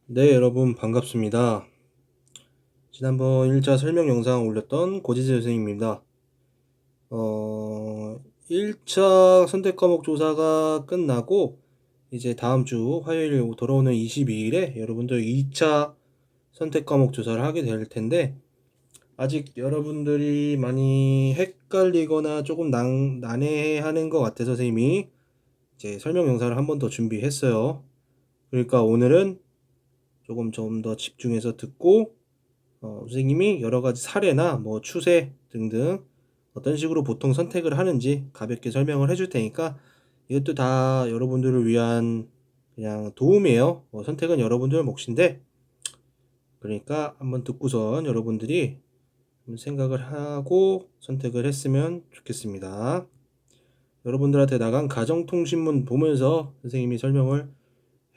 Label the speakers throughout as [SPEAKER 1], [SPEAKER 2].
[SPEAKER 1] 네, 여러분 반갑습니다. 지난번 1차 설명 영상 올렸던 고지세 선생님입니다. 1차 선택 과목 조사가 끝나고 이제 다음 주 화요일 돌아오는 22일에 여러분들 2차 선택 과목 조사를 하게 될 텐데, 아직 여러분들이 많이 헷갈리거나 조금 난해하는 것 같아서 선생님이 이제 설명 영상을 한 번 더 준비했어요. 그러니까 오늘은 조금 좀 더 집중해서 듣고 선생님이 여러 가지 사례나 뭐 추세 등등 어떤 식으로 보통 선택을 하는지 가볍게 설명을 해줄 테니까, 이것도 다 여러분들을 위한 그냥 도움이에요. 선택은 여러분들 몫인데, 그러니까 한번 듣고선 여러분들이 생각을 하고 선택을 했으면 좋겠습니다. 여러분들한테 나간 가정통신문 보면서 선생님이 설명을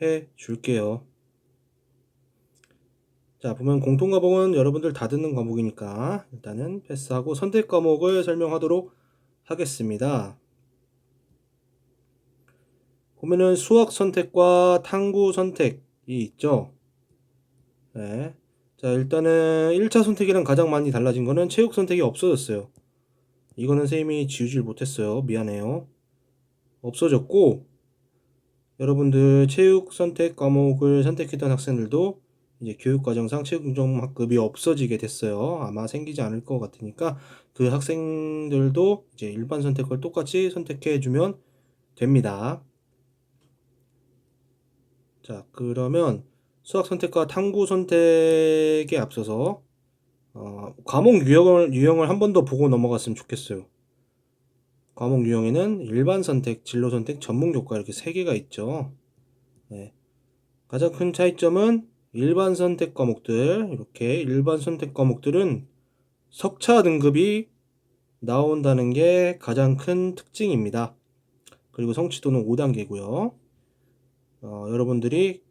[SPEAKER 1] 해 줄게요. 자, 보면 공통과목은 여러분들 다 듣는 과목이니까 일단은 패스하고 선택 과목을 설명하도록 하겠습니다. 보면은 수학 선택과 탐구 선택이 있죠. 네. 자, 일단은 1차 선택이랑 가장 많이 달라진 거는 체육 선택이 없어졌어요. 이거는 선생님이 지우질 못했어요. 미안해요. 없어졌고, 여러분들 체육 선택 과목을 선택했던 학생들도 이제 교육과정상 체육인정학급이 없어지게 됐어요. 아마 생기지 않을 것 같으니까 그 학생들도 이제 일반 선택을 똑같이 선택해 주면 됩니다. 자, 그러면 수학 선택과 탐구 선택에 앞서서 과목 유형을 한 번 더 보고 넘어갔으면 좋겠어요. 과목 유형에는 일반 선택, 진로 선택, 전문 교과 이렇게 세 개가 있죠. 네. 가장 큰 차이점은 일반 선택 과목들, 이렇게 일반 선택 과목들은 석차 등급이 나온다는 게 가장 큰 특징입니다. 그리고 성취도는 5단계고요. 여러분들이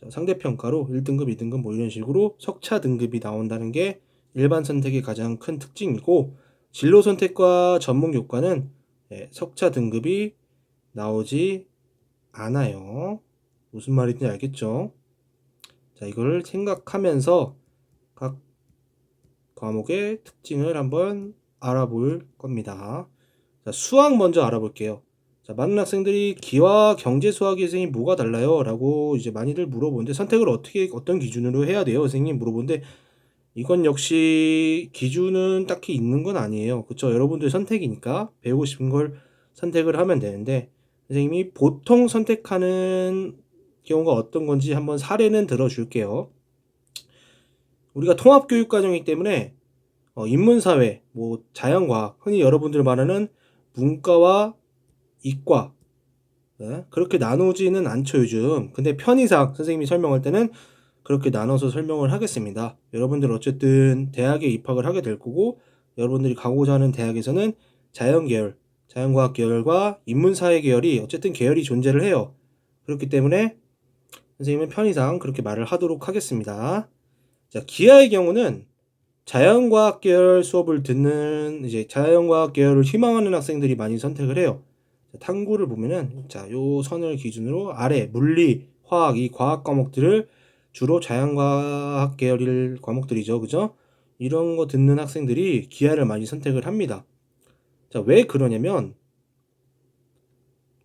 [SPEAKER 1] 상대평가로 1등급, 2등급 뭐 이런 식으로 석차 등급이 나온다는 게 일반 선택의 가장 큰 특징이고, 진로 선택과 전문 교과는 석차 등급이 나오지 않아요. 무슨 말인지 알겠죠? 자, 이걸 생각하면서 각 과목의 특징을 한번 알아볼 겁니다. 자, 수학 먼저 알아볼게요. 자, 많은 학생들이 기와 경제 수학의 선생님 뭐가 달라요? 라고 이제 많이들 물어보는데, 선택을 어떤 기준으로 해야 돼요? 선생님 물어보는데, 이건 역시 기준은 딱히 있는 건 아니에요. 그쵸? 여러분들 선택이니까 배우고 싶은 걸 선택을 하면 되는데, 선생님이 보통 선택하는 경우가 어떤 건지 한번 사례는 들어줄게요. 우리가 통합교육과정이기 때문에 인문사회, 뭐 자연과학, 흔히 여러분들 말하는 문과와 이과, 네? 그렇게 나누지는 않죠 요즘. 근데 편의상 선생님이 설명할 때는 그렇게 나눠서 설명을 하겠습니다. 여러분들 어쨌든 대학에 입학을 하게 될 거고, 여러분들이 가고자 하는 대학에서는 자연계열, 자연과학 계열과 인문사회 계열이 어쨌든 계열이 존재를 해요. 그렇기 때문에 선생님은 편의상 그렇게 말을 하도록 하겠습니다. 자, 기하의 경우는 자연과학 계열 수업을 듣는 이제 자연과학 계열을 희망하는 학생들이 많이 선택을 해요. 탐구를 보면은 자, 요 선을 기준으로 아래 물리, 화학 이 과학 과목들을 주로 자연과학 계열일 과목들이죠. 그죠? 이런 거 듣는 학생들이 기하를 많이 선택을 합니다. 자, 왜 그러냐면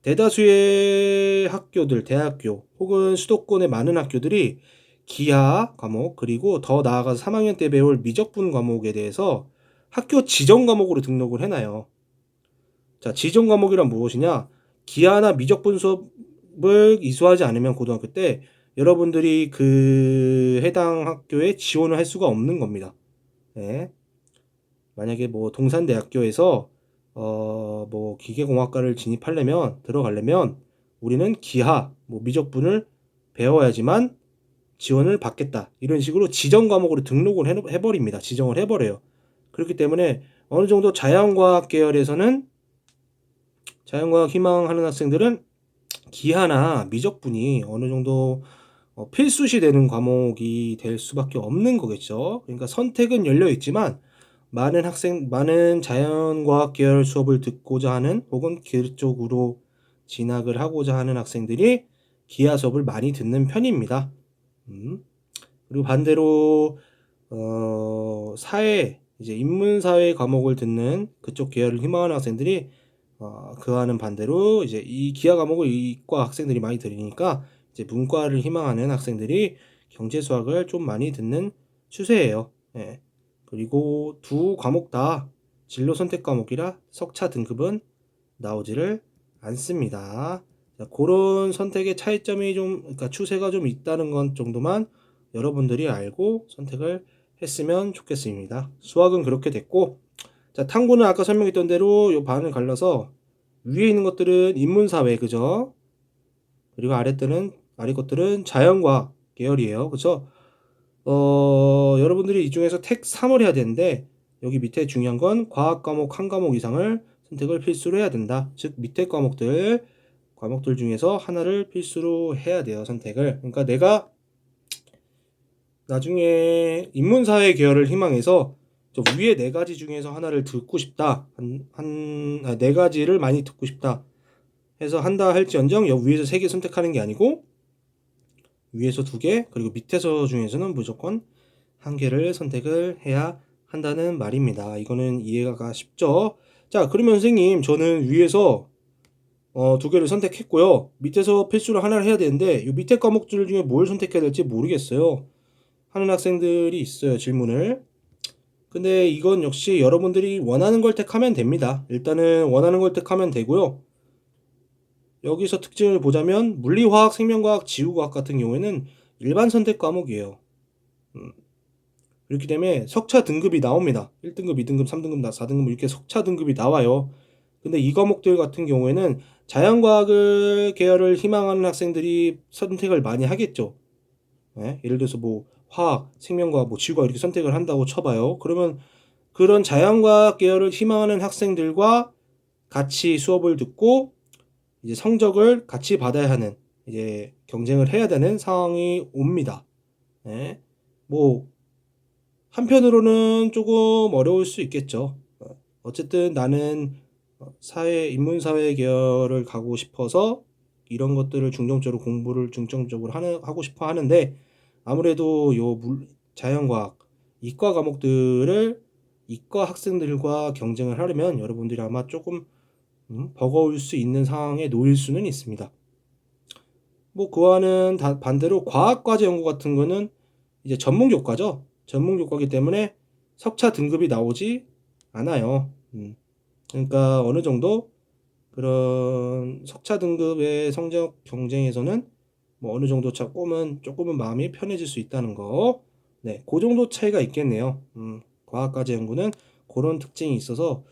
[SPEAKER 1] 대다수의 학교들, 대학교 혹은 수도권의 많은 학교들이 기하 과목, 그리고 더 나아가서 3학년 때 배울 미적분 과목에 대해서 학교 지정 과목으로 등록을 해놔요. 자, 지정 과목이란 무엇이냐? 기하나 미적분 수업을 이수하지 않으면 고등학교 때 여러분들이 그 해당 학교에 지원을 할 수가 없는 겁니다. 네. 만약에 뭐 동산대학교에서 뭐 기계공학과를 진입하려면 들어가려면 우리는 기하, 뭐 미적분을 배워야지만 지원을 받겠다. 이런 식으로 지정 과목으로 등록을 해버립니다. 지정을 해버려요. 그렇기 때문에 어느 정도 자연과학 계열에서는 자연과학 희망하는 학생들은 기하나 미적분이 어느 정도 필수시 되는 과목이 될 수밖에 없는 거겠죠. 그러니까 선택은 열려 있지만 많은 자연과학 계열 수업을 듣고자 하는 혹은 그쪽으로 진학을 하고자 하는 학생들이 기하 수업을 많이 듣는 편입니다. 그리고 반대로 사회 이제 인문사회 과목을 듣는 그쪽 계열을 희망하는 학생들이 그와는 반대로 이제 이 기하 과목을 이과 학생들이 많이 들으니까 이제 문과를 희망하는 학생들이 경제 수학을 좀 많이 듣는 추세예요. 예. 그리고 두 과목 다 진로 선택 과목이라 석차 등급은 나오지를 않습니다. 자, 그런 선택의 차이점이 그러니까 추세가 좀 있다는 건 정도만 여러분들이 알고 선택을 했으면 좋겠습니다. 수학은 그렇게 됐고, 자, 탐구는 아까 설명했던 대로 요 반을 갈라서 위에 있는 것들은 인문사회, 그죠? 그리고 아래 것들은 자연과학 계열이에요. 그죠? 여러분들이 이 중에서 택 3을 해야 되는데, 여기 밑에 중요한 건 과학 과목 한 과목 이상을 선택을 필수로 해야 된다. 즉, 밑에 과목들 중에서 하나를 필수로 해야 돼요, 선택을. 그러니까 내가 나중에 인문사회 계열을 희망해서 저 위에 네 가지 중에서 하나를 듣고 싶다. 네 가지를 많이 듣고 싶다. 해서 한다 할지언정 위에서 세 개 선택하는 게 아니고 위에서 두 개, 그리고 밑에서 중에서는 무조건 한 개를 선택을 해야 한다는 말입니다. 이거는 이해가 쉽죠? 자, 그러면 선생님, 저는 위에서 두 개를 선택했고요. 밑에서 필수로 하나를 해야 되는데 이 밑에 과목들 중에 뭘 선택해야 될지 모르겠어요. 하는 학생들이 있어요, 질문을. 근데 이건 역시 여러분들이 원하는 걸 택하면 됩니다. 일단은 원하는 걸 택하면 되고요. 여기서 특징을 보자면 물리화학, 생명과학, 지구과학 같은 경우에는 일반 선택 과목이에요. 그렇기 때문에 석차 등급이 나옵니다. 1등급, 2등급, 3등급, 4등급 이렇게 석차 등급이 나와요. 근데 이 과목들 같은 경우에는 자연과학을 계열을 희망하는 학생들이 선택을 많이 하겠죠. 네? 예를 들어서 뭐 화학, 생명과학, 뭐 지구과학 이렇게 선택을 한다고 쳐봐요. 그러면 그런 자연과학 계열을 희망하는 학생들과 같이 수업을 듣고 이제 성적을 같이 받아야 하는 이제 경쟁을 해야 되는 상황이 옵니다. 네. 뭐 한편으로는 조금 어려울 수 있겠죠. 어쨌든 나는 인문사회 계열을 가고 싶어서 이런 것들을 중점적으로 공부를 중점적으로 하고 싶어 하는데 아무래도 자연과학, 이과 과목들을 이과 학생들과 경쟁을 하려면 여러분들이 아마 조금 버거울 수 있는 상황에 놓일 수는 있습니다. 뭐 그와는 반대로 과학과제 연구 같은 거는 이제 전문 교과죠. 전문 교과이기 때문에 석차 등급이 나오지 않아요. 그러니까 어느 정도 그런 석차 등급의 성적 경쟁에서는 뭐 어느 정도 조금은 마음이 편해질 수 있다는 거. 네, 그 정도 차이가 있겠네요. 과학과제 연구는 그런 특징이 있어서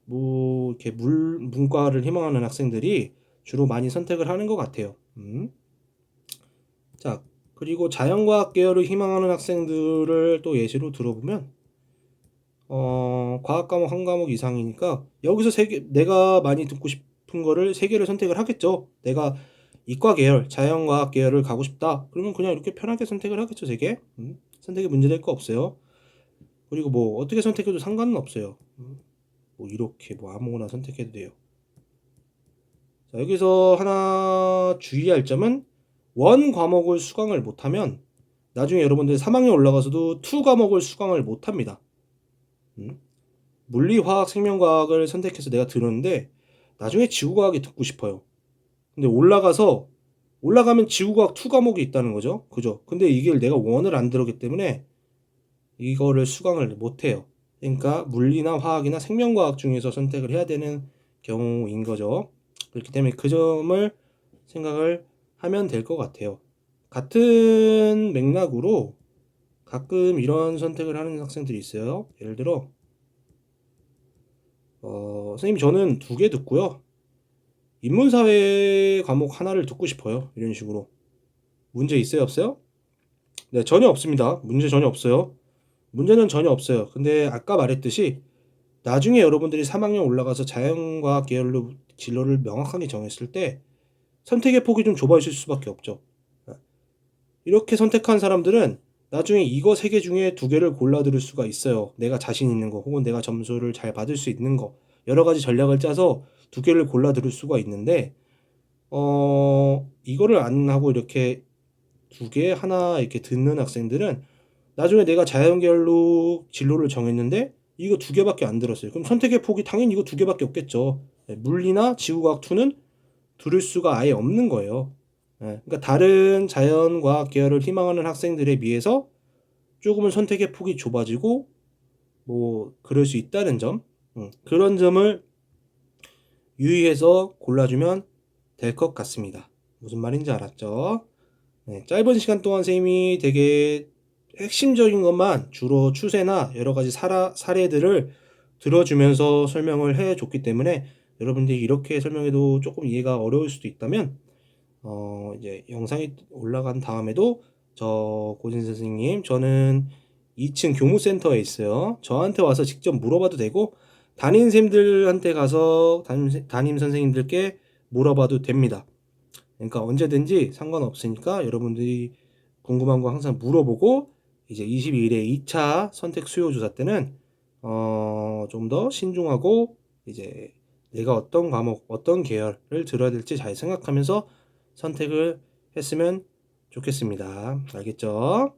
[SPEAKER 1] 뭐 이렇게 문과를 희망하는 학생들이 주로 많이 선택을 하는 것 같아요. 자, 그리고 자연과학 계열을 희망하는 학생들을 또 예시로 들어보면 과학 과목 한 과목 이상이니까 여기서 내가 많이 듣고 싶은 거를 세 개를 선택을 하겠죠. 내가 이과 계열, 자연과학 계열을 가고 싶다. 그러면 그냥 이렇게 편하게 선택을 하겠죠, 세 개. 선택에 문제될 거 없어요. 그리고 뭐 어떻게 선택해도 상관은 없어요. 뭐 이렇게 뭐 아무거나 선택해도 돼요. 자, 여기서 하나 주의할 점은 원 과목을 수강을 못하면 나중에 여러분들 3학년 올라가서도 2 과목을 수강을 못합니다. 물리, 화학, 생명과학을 선택해서 내가 들었는데 나중에 지구과학이 듣고 싶어요. 근데 올라가면 지구과학 2 과목이 있다는 거죠. 그죠? 근데 이게 내가 원을 안 들었기 때문에 이거를 수강을 못해요. 그러니까 물리나 화학이나 생명과학 중에서 선택을 해야 되는 경우인 거죠. 그렇기 때문에 그 점을 생각을 하면 될 것 같아요. 같은 맥락으로 가끔 이런 선택을 하는 학생들이 있어요. 예를 들어 선생님 저는 2개 듣고요. 인문사회 과목 하나를 듣고 싶어요. 이런 식으로. 문제 있어요, 없어요? 네, 전혀 없습니다. 문제 전혀 없어요. 문제는 전혀 없어요. 근데 아까 말했듯이 나중에 여러분들이 3학년 올라가서 자연과학 계열로 진로를 명확하게 정했을 때 선택의 폭이 좀 좁아질 수밖에 없죠. 이렇게 선택한 사람들은 나중에 이거 3개 중에 2개를 골라 들을 수가 있어요. 내가 자신 있는 거 혹은 내가 점수를 잘 받을 수 있는 거 여러 가지 전략을 짜서 2개를 골라 들을 수가 있는데 이거를 안 하고 이렇게 두 개, 하나 이렇게 듣는 학생들은 나중에 내가 자연계열로 진로를 정했는데 이거 두 개밖에 안 들었어요. 그럼 선택의 폭이 당연히 이거 두 개밖에 없겠죠. 물리나 지구과학 2는 들을 수가 아예 없는 거예요. 그러니까 다른 자연과학 계열을 희망하는 학생들에 비해서 조금은 선택의 폭이 좁아지고 뭐 그럴 수 있다는 점, 그런 점을 유의해서 골라주면 될 것 같습니다. 무슨 말인지 알았죠? 네, 짧은 시간 동안 선생님이 되게 핵심적인 것만 주로 추세나 여러 가지 사례들을 들어주면서 설명을 해줬기 때문에 여러분들이 이렇게 설명해도 조금 이해가 어려울 수도 있다면 이제 영상이 올라간 다음에도 저 고진 선생님 저는 2층 교무센터에 있어요. 저한테 와서 직접 물어봐도 되고 담임 선생님들한테 가서 담임 선생님들께 물어봐도 됩니다. 그러니까 언제든지 상관없으니까 여러분들이 궁금한 거 항상 물어보고 이제 22일에 2차 선택 수요 조사 때는 좀 더 신중하고 이제 내가 어떤 과목, 어떤 계열을 들어야 될지 잘 생각하면서 선택을 했으면 좋겠습니다. 알겠죠?